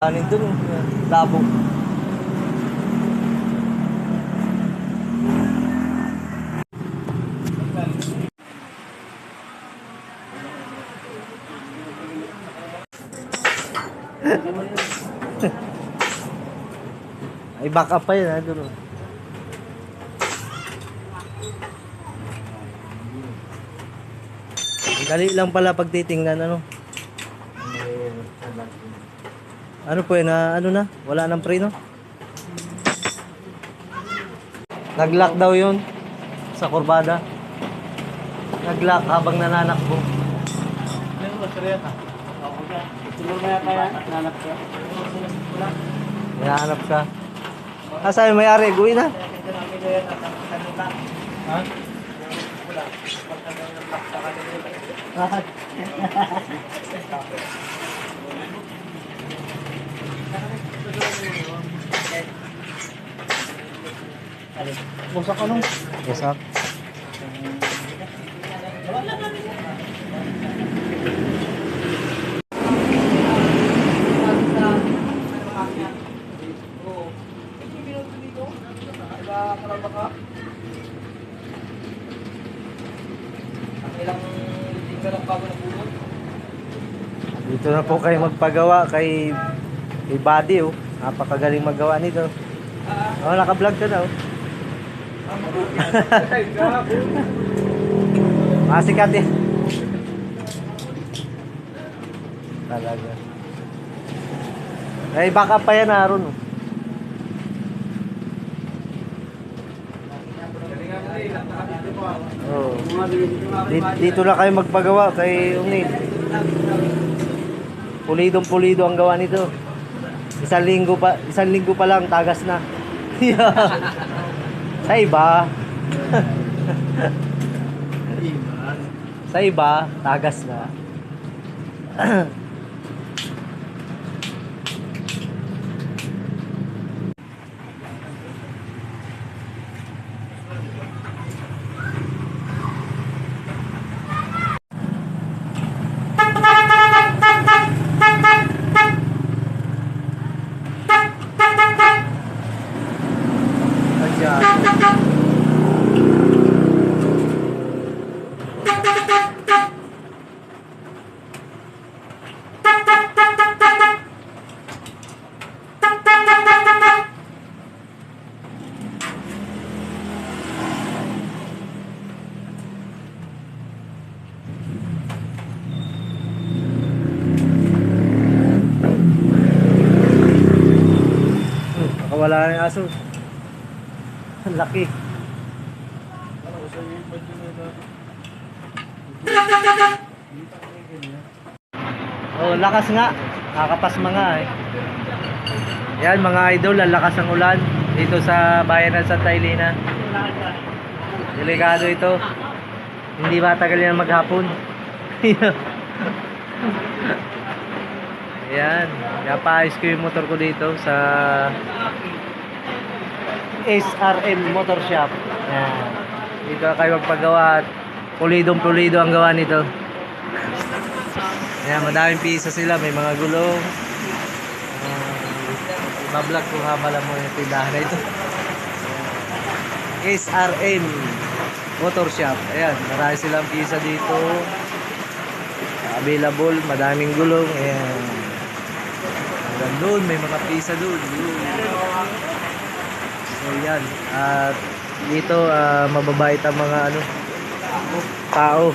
Anin dun, labo. Ay, back up pa yun, ha, dun. Dali lang pala pag titingnan, ano. Ano po yun, ano na? Wala nang preno? Nag-lock daw yun sa kurbada. Nag-lock habang nananakbo. Hinahanap ka. Asa yung may-ari? Guwi na. Busak ka nung? Busak. Dito na po kayo magpagawa kay Buddy, oh. Napakagaling maggawa nito. Oh, naka-vlog ka na, oh. Masikat eh. Talaga. Ay, baka pa yan, Aaron, oh. Oh. Dito na kayo magpagawa kay Unil. Pulidong-pulido ang gawa nito. Isang linggo pa lang tagas na. Sa iba. Sa iba, tagas na. Wala na yung aso. Ang laki. Oh, lakas nga. Nakakapasma nga eh. Yan mga idol, lalakas ang ulan dito sa bayan ng Santa Elena. Delikado ito. Hindi matagal yan maghapon. Ayan, napaayos ko yung motor ko dito sa SRM Motor Shop. Ayan. Dito kayo magpagawa at pulidong-pulido ang gawa nito. Ayan, madaming pisa sila, may mga gulong. Bablog ko nga pala mo yung tindahan na ito. SRM Motor Shop. Ayan, marami silang pisa dito. Available, madaming gulong. Ayan. Hanggang doon, may mga pisa doon. So yan. At dito, mababait ang mga tao.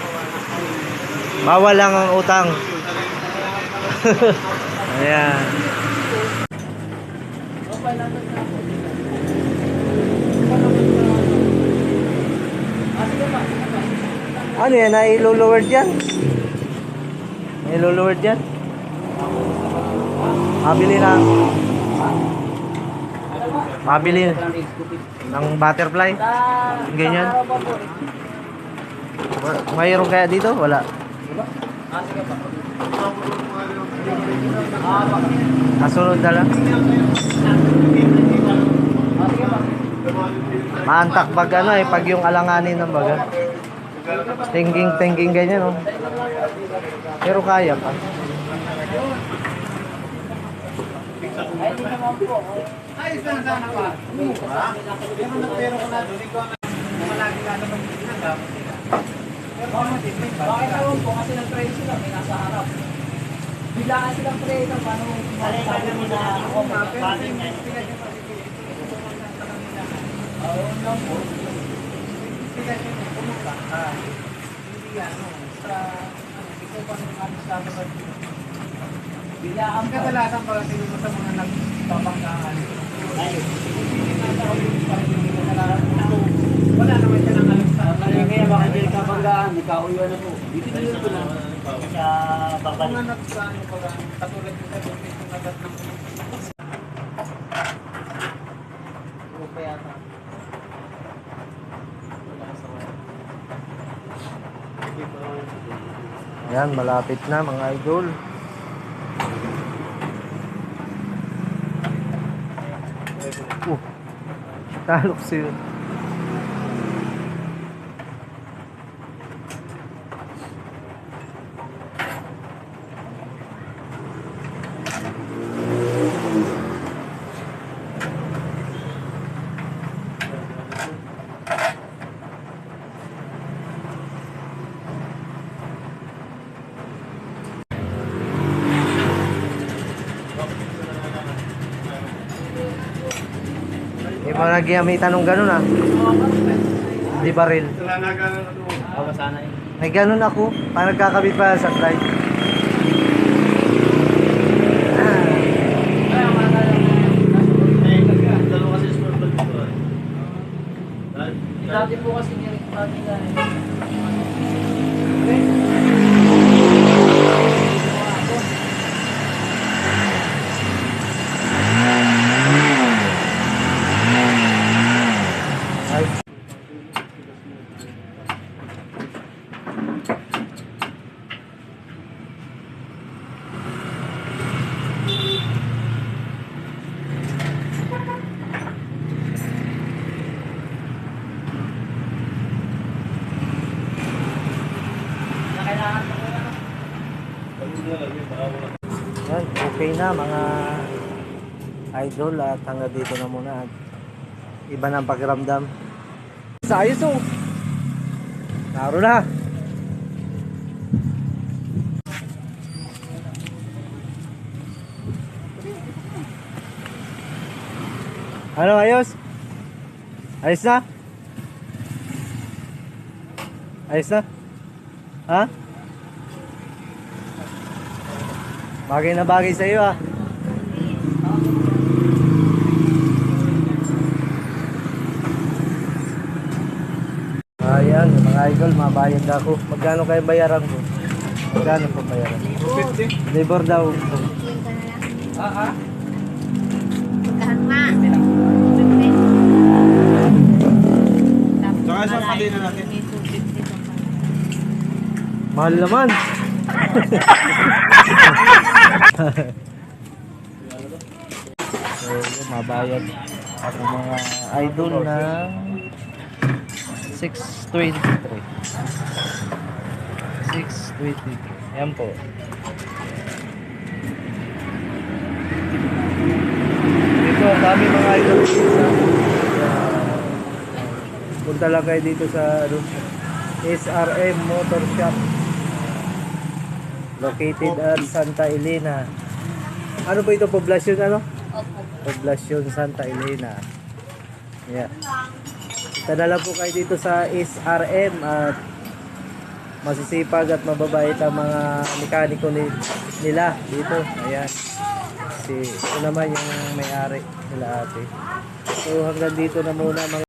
Bawal lang ang utang. Ayan. Ano yan? Nailuluward dyan? Nailuluward dyan? Mabili ng butterfly. Ganyan. Mayroon kaya dito? Wala. Kasunod na lang. Maantak pag pag yung alanganin ng baga. Thinking ganyan, oh. Pero kaya pa. Ay, hindi naman po. Ay, sana pa. Ha? Pero nagpero ko na doon. Ikaw na. Malagi ka naman ginagawa sila. Pero kung matipid ba? Bakit naman po? Kasi nag-pray sila, may nasa harap. Biglaan silang pray na paano sabi mo na ako Bakit magpapagin niya? niya. Oo, no po. Sila siya pumunta ka. Hindi ano, sa ikaw pa ng alis sa kapag Biglaan ang po. kadalasan pala sila sa mga nagpapangkaan. Hindi na sa ulit pa rin yung kadalasan. Wala naman siya ng alam sa Kaya bakit hindi kapanggaan, ikaw-iwan na po. Bibigyan ko na sa Kung babalik. nga nagsaano pala, katulad yung sa doon, yung nagat ng Grupo yata. Yan, malapit na mga idol. Talok siya. May mga gamitan ng ganun ah. Di baril. Ako sana yun. May ganun ako. Parang nagkakabit pa sa slide. Dati po kasi nireklamo nila eh. Ay. Yan, okay na mga idol at hanggang dito na muna at iba ng pakiramdam. Sa ayos oh. Naro na. Ano ayos? Ayos na? Ayos na? Ha? Bagay na bagay sa iyo ah. Ayan, mga idol, mabayad na ako. Magkano kayo bayaran ko? Magkano po bayaran? 50. Labor daw. Ah, ah. Saka isang pati na natin. Mahal naman. So, yun, mabayad ako mga idol ng 623. 623. Yan po. Dito, ang dami mga idol. Punta lang kayo dito sa SRM Motor Shop. Located at Santa Elena. Ano po ito? Poblasyon ano? Poblasyon Santa Elena. Yeah. Tadala po kayo dito sa SRM at masisipag at mababait ang mga mekaniko nila dito. Ayan. Si ito naman yung may-ari nila ate. So hanggang dito na muna mga